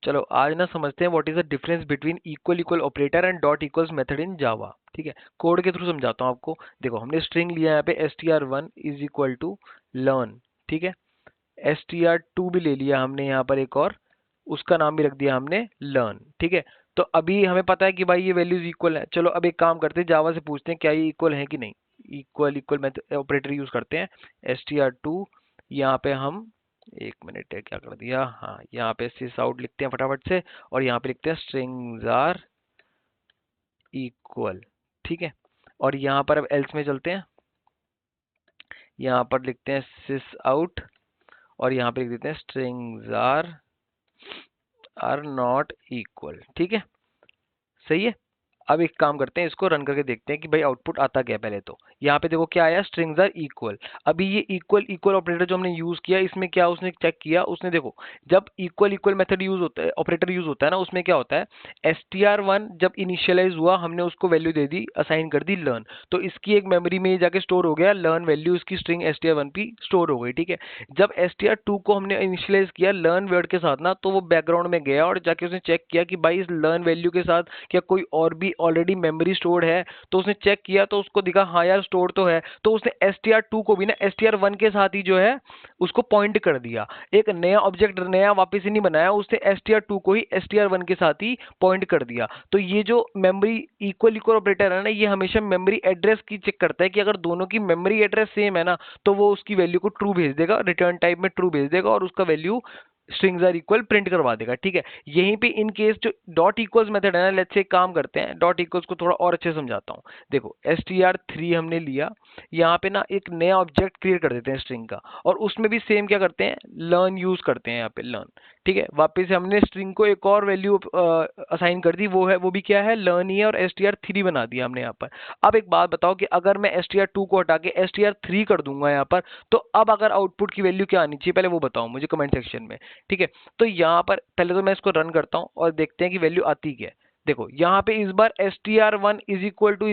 चलो आज ना समझते हैं what is the difference between equal equal operator and dot equals method in Java. ठीक है, कोड के थ्रू समझाता हूँ आपको। देखो हमने स्ट्रिंग लिया यहाँ पे str1 is equal to learn. ठीक है, str2 भी ले लिया हमने यहाँ पर एक और, उसका नाम भी रख दिया हमने लर्न। ठीक है, तो अभी हमें पता है कि भाई ये वैल्यूज इक्वल है। चलो अब एक काम करते हैं, जावा से पूछते हैं क्या ये इक्वल है कि नहीं। Equal equal method operator use करते हैं str2। यहाँ पे हम, एक मिनट है क्या कर दिया, हाँ यहाँ पे सिस आउट लिखते हैं फटाफट से, और यहाँ पे लिखते हैं स्ट्रिंग्स आर इक्वल। ठीक है, और यहाँ पर अब एल्स में चलते हैं, यहाँ पर लिखते हैं सिस आउट, और यहाँ पे लिख देते हैं स्ट्रिंग्स आर नॉट इक्वल। ठीक है, सही है। अब एक काम करते हैं, इसको रन करके देखते हैं कि भाई आउटपुट आता क्या है। पहले तो यहाँ पे देखो क्या आया, स्ट्रिंग्स आर इक्वल। अभी ये इक्वल इक्वल ऑपरेटर जो हमने यूज किया, इसमें क्या उसने चेक किया, उसने देखो जब इक्वल इक्वल मेथड यूज होता है, ऑपरेटर यूज होता है ना, उसमें क्या होता है str1 जब इनिशियलाइज हुआ हमने उसको वैल्यू दे दी, असाइन कर दी लर्न, तो इसकी एक मेमोरी में जाके स्टोर हो गया लर्न वैल्यू, इसकी स्ट्रिंग str1 पे स्टोर हो गई। ठीक है, जब str2 को हमने इनिशियलाइज किया लर्न वर्ड के साथ ना, तो वो बैकग्राउंड में गया और जाके उसने चेक किया कि भाई इस लर्न वैल्यू के साथ क्या कोई और भी ऑलरेडी मेमोरी स्टोर्ड है। तो उसने चेक किया तो उसको दिखा हाँ यार स्टोर तो है, तो उसने str2 को भी ना str1 के साथ ही जो है उसको पॉइंट कर दिया। एक नया ऑब्जेक्ट नया वापस ही नहीं बनाया, उसने str2 को ही str1 के साथ ही पॉइंट कर दिया। तो ये जो मेमोरी इक्वल इक्वल ऑपरेटर है ना, ये हमेशा मेमोरी एड्रेस की चेक करता है कि अगर दोनों की मेमोरी एड्रेस सेम है ना, तो वो उसकी वैल्यू को ट्रू भेज देगा, रिटर्न टाइप में ट्रू भेज देगा, और उसका value strings are equal print करवा देगा। ठीक है, यहीं पे इन केस जो डॉट इक्वल्स मेथड है ना, लेट्स से काम करते हैं, डॉट इक्वल्स को थोड़ा और अच्छे से समझाता हूँ। देखो str3 हमने लिया, यहाँ पे ना एक नया ऑब्जेक्ट क्रिएट कर देते हैं स्ट्रिंग का, और उसमें भी सेम क्या करते हैं, लर्न यूज करते हैं यहाँ पे लर्न। ठीक है, वापस से हमने स्ट्रिंग को एक और वैल्यू असाइन कर दी, वो है वो भी क्या है, लर्न ही है, और str3 बना दिया हमने यहाँ पर। अब एक बात बताओ कि अगर मैं str2 को हटा के str3 कर दूंगा यहाँ पर, तो अब अगर आउटपुट की वैल्यू क्या आनी चाहिए पहले वो बताओ मुझे कमेंट सेक्शन में। ठीक है, तो यहाँ पर पहले तो मैं इसको रन करता हूँ और देखते हैं कि वैल्यू आती क्या है। देखो यहाँ पे इस बार str1 is equal to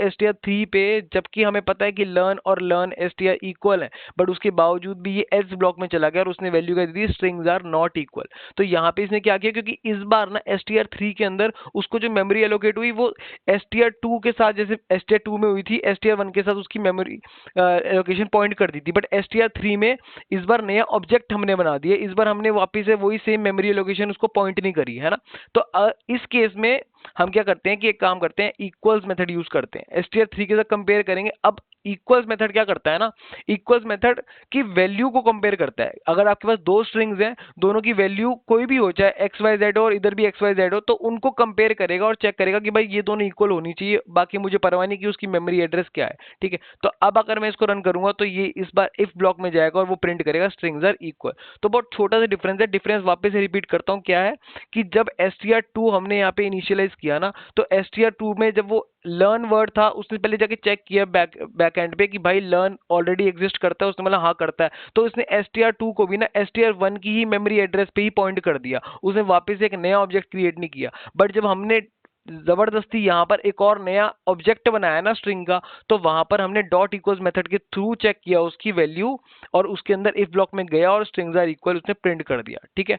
str3 पे, जबकि हमें पता है कि लर्न और लर्न str इक्वल है, बट उसके बावजूद भी ये एल्स ब्लॉक में चला गया और उसने वैल्यू क्या दी, स्ट्रिंग्स आर नॉट इक्वल। तो यहाँ पे इसने क्या किया, क्योंकि इस बार ना str3 के अंदर उसको जो मेमोरी एलोकेट हुई वो str2 के साथ, जैसे str2 में हुई थी str1 के साथ उसकी मेमोरी एलोकेशन पॉइंट कर दी थी, बट str3 में इस बार नया ऑब्जेक्ट हमने बना दिया, इस बार हमने वापस से वही सेम मेमोरी लोकेशन उसको पॉइंट नहीं करी है ना। तो इस केस में हम क्या करते हैं कि एक काम करते हैं, इक्वल्स मेथड यूज करते हैं, str3 के साथ कंपेयर करेंगे। अब इक्वल्स मेथड क्या करता है ना, इक्वल्स मेथड की वैल्यू को कंपेयर करता है। अगर आपके पास दो स्ट्रिंग्स हैं, दोनों की वैल्यू कोई भी हो, चाहे एक्स वाई जेड हो और इधर भी एक्स वाई जेड हो, तो उनको कंपेयर करेगा और चेक करेगा कि भाई ये दोनों इक्वल होनी चाहिए, बाकी मुझे परवाह नहीं कि उसकी मेमोरी एड्रेस क्या है। ठीक है, तो अब अगर मैं इसको रन करूंगा तो ये इस बार इफ ब्लॉक में जाएगा और वो प्रिंट करेगा स्ट्रिंग्स आर इक्वल। तो बहुत छोटा सा डिफरेंस है, डिफरेंस वापस से रिपीट करता हूं क्या है, कि जब str2 हमने यहाँ पे इनिशियलाइज किया ना, तो str2 में जब वो लर्न वर्ड था उसने पहले जाके चेक किया बैक एंड पे कि भाई लर्न ऑलरेडी एग्जिस्ट करता है, उसने बोला हाँ करता है, तो उसने str2 को भी ना str1 की ही मेमोरी एड्रेस पे ही पॉइंट कर दिया, उसने वापस एक नया ऑब्जेक्ट क्रिएट नहीं किया। बट जब हमने जबरदस्ती यहाँ पर एक और नया ऑब्जेक्ट बनाया ना स्ट्रिंग का, तो वहां पर हमने डॉट इक्वल्स मेथड के थ्रू चेक किया उसकी वैल्यू, और उसके अंदर इफ ब्लॉक में गया और स्ट्रिंग्स आर इक्वल उसने प्रिंट कर दिया। ठीक है,